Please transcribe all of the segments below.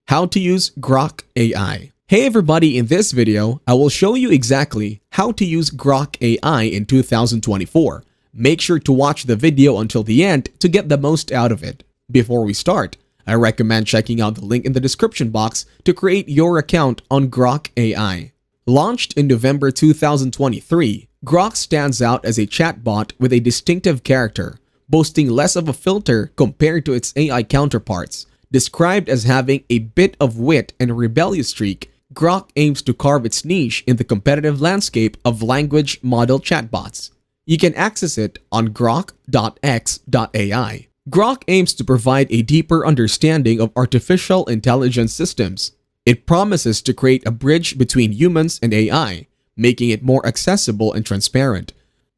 How to use Grok AI. Hey everybody, in this video, I will show you exactly how to use Grok AI in 2024. Make sure to watch the video until the end to get the most out of it. Before we start, I recommend checking out the link in the description box to create your account on Grok AI. Launched in November 2023, Grok stands out as a chatbot with a distinctive character, boasting less of a filter compared to its AI counterparts. Described as having a bit of wit and a rebellious streak, Grok aims to carve its niche in the competitive landscape of language model chatbots. You can access it on grok.x.ai. Grok aims to provide a deeper understanding of artificial intelligence systems. It promises to create a bridge between humans and AI, making it more accessible and transparent.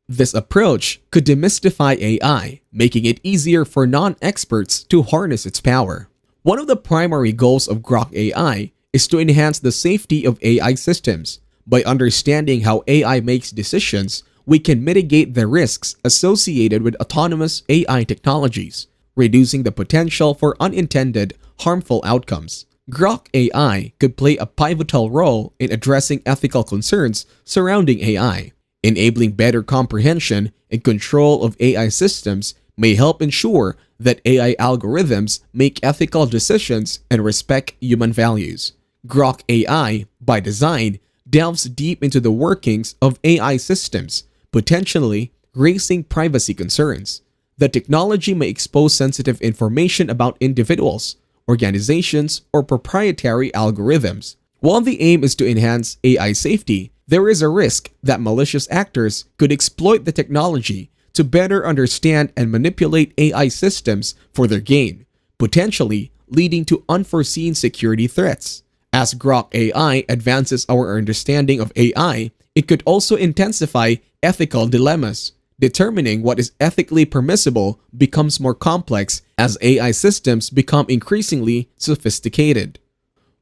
This approach could demystify AI, making it easier for non-experts to harness its power. One of the primary goals of Grok AI is to enhance the safety of AI systems. By understanding how AI makes decisions, we can mitigate the risks associated with autonomous AI technologies, reducing the potential for unintended, harmful outcomes. Grok AI could play a pivotal role in addressing ethical concerns surrounding AI. Enabling better comprehension and control of AI systems may help ensure that AI algorithms make ethical decisions and respect human values. Grok AI, by design, delves deep into the workings of AI systems, potentially raising privacy concerns. The technology may expose sensitive information about individuals, organizations, or proprietary algorithms. While the aim is to enhance AI safety, there is a risk that malicious actors could exploit the technology to better understand and manipulate AI systems for their gain, potentially leading to unforeseen security threats. As Grok AI advances our understanding of AI, it could also intensify ethical dilemmas. Determining what is ethically permissible becomes more complex as AI systems become increasingly sophisticated.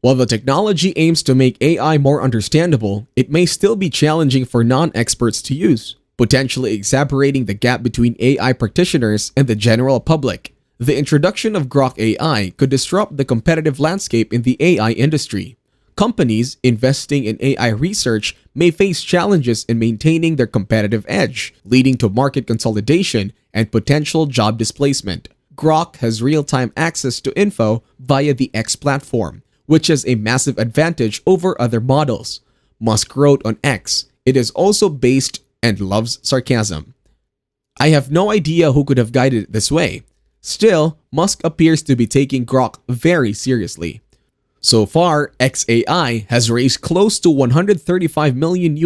While the technology aims to make AI more understandable, it may still be challenging for non-experts to use, potentially exacerbating the gap between AI practitioners and the general public. The introduction of Grok AI could disrupt the competitive landscape in the AI industry. Companies investing in AI research may face challenges in maintaining their competitive edge, leading to market consolidation and potential job displacement. Grok has real-time access to info via the X platform, which has a massive advantage over other models. Musk wrote on X, "It is also based and loves sarcasm." I have no idea who could have guided it this way. Still, Musk appears to be taking Grok very seriously. So far, x.ai has raised close to $135 million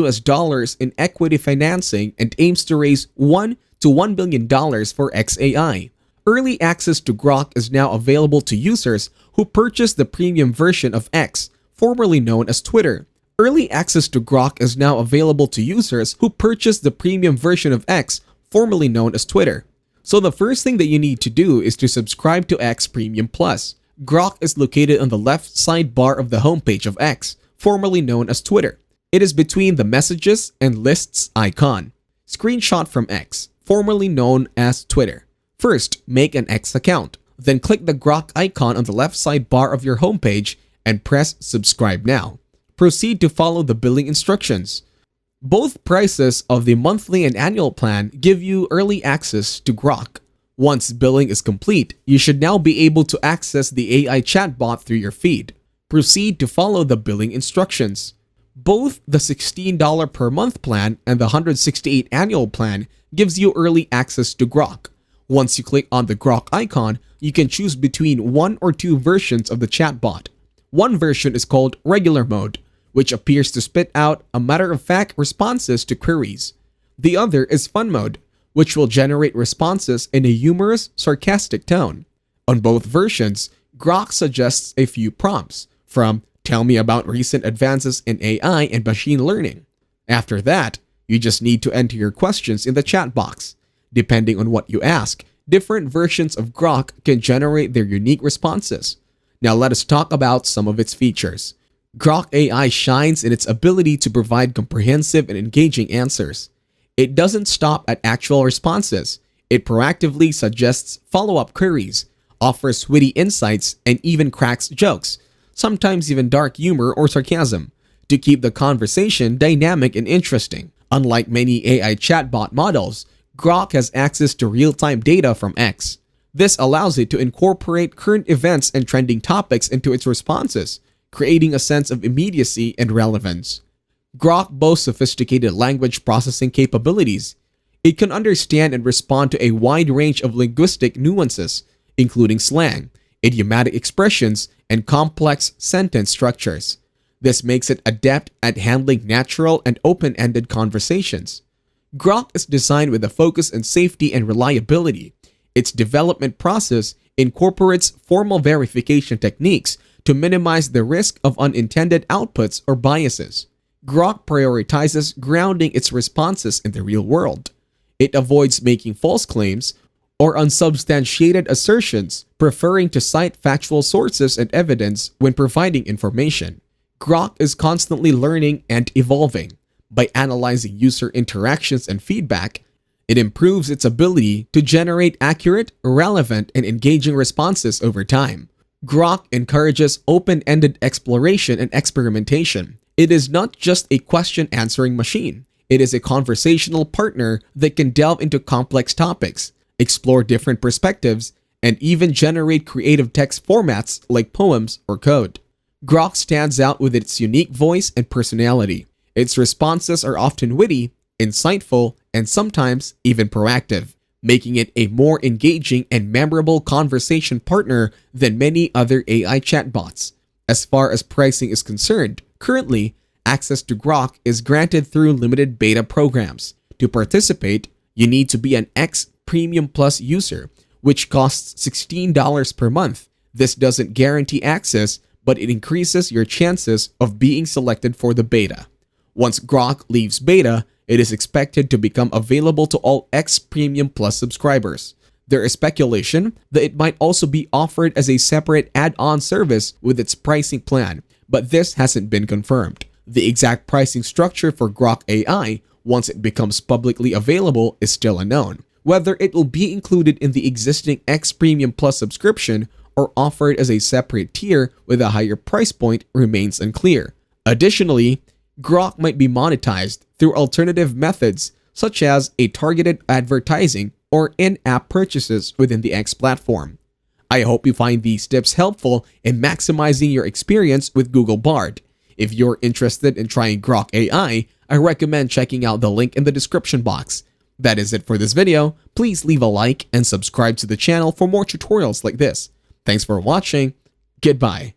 in equity financing and aims to raise $1 to $1 billion for x.ai. Early access to Grok is now available to users who purchase the premium version of X, formerly known as Twitter. Early access to Grok is now available to users who purchase the premium version of X, formerly known as Twitter. So the first thing that you need to do is to subscribe to X Premium Plus. Grok is located on the left sidebar of the homepage of X, formerly known as Twitter. It is between the Messages and Lists icon. Screenshot from X, formerly known as Twitter. First, make an X account. Then click the Grok icon on the left sidebar of your homepage and press Subscribe Now. Proceed to follow the billing instructions. Both prices of the monthly and annual plan give you early access to Grok. Once billing is complete, you should now be able to access the AI chatbot through your feed. Proceed to follow the billing instructions. Both the $16 per month plan and the $168 annual plan gives you early access to Grok. Once you click on the Grok icon, you can choose between one or two versions of the chatbot. One version is called Regular Mode, which appears to spit out matter-of-fact responses to queries. The other is Fun Mode, which will generate responses in a humorous, sarcastic tone. On both versions, Grok suggests a few prompts, from "Tell me about recent advances in AI and machine learning." After that, you just need to enter your questions in the chat box. Depending on what you ask, different versions of Grok can generate their unique responses. Now let us talk about some of its features. Grok AI shines in its ability to provide comprehensive and engaging answers. It doesn't stop at actual responses. It proactively suggests follow-up queries, offers witty insights, and even cracks jokes. sometimes even dark humor or sarcasm, to keep the conversation dynamic and interesting. Unlike many AI chatbot models, Grok has access to real-time data from X. This allows it to incorporate current events and trending topics into its responses, creating a sense of immediacy and relevance. Grok boasts sophisticated language processing capabilities. It can understand and respond to a wide range of linguistic nuances, including slang, idiomatic expressions, and complex sentence structures. This makes it adept at handling natural and open-ended conversations. Grok is designed with a focus on safety and reliability. Its development process incorporates formal verification techniques to minimize the risk of unintended outputs or biases. Grok prioritizes grounding its responses in the real world. It avoids making false claims or unsubstantiated assertions, preferring to cite factual sources and evidence when providing information. Grok is constantly learning and evolving. By analyzing user interactions and feedback, it improves its ability to generate accurate, relevant, and engaging responses over time. Grok encourages open-ended exploration and experimentation. It is not just a question-answering machine. It is a conversational partner that can delve into complex topics, explore different perspectives, and even generate creative text formats like poems or code. Grok stands out with its unique voice and personality. Its responses are often witty, insightful, and sometimes even proactive, making it a more engaging and memorable conversation partner than many other AI chatbots. As far as pricing is concerned, currently, access to Grok is granted through limited beta programs. To participate, you need to be an X Premium Plus user, which costs $16 per month. This doesn't guarantee access, but it increases your chances of being selected for the beta. Once Grok leaves beta, it is expected to become available to all X Premium Plus subscribers. There is speculation that it might also be offered as a separate add-on service with its pricing plan, but this hasn't been confirmed. The exact pricing structure for Grok AI, once it becomes publicly available, is still unknown. Whether it will be included in the existing X Premium Plus subscription or offered as a separate tier with a higher price point remains unclear. Additionally, Grok might be monetized through alternative methods such as a targeted advertising or in-app purchases within the X platform. I hope you find these tips helpful in maximizing your experience with Google Bard. If you're interested in trying Grok AI, I recommend checking out the link in the description box. That is it for this video. Please leave a like and subscribe to the channel for more tutorials like this. Thanks for watching. Goodbye.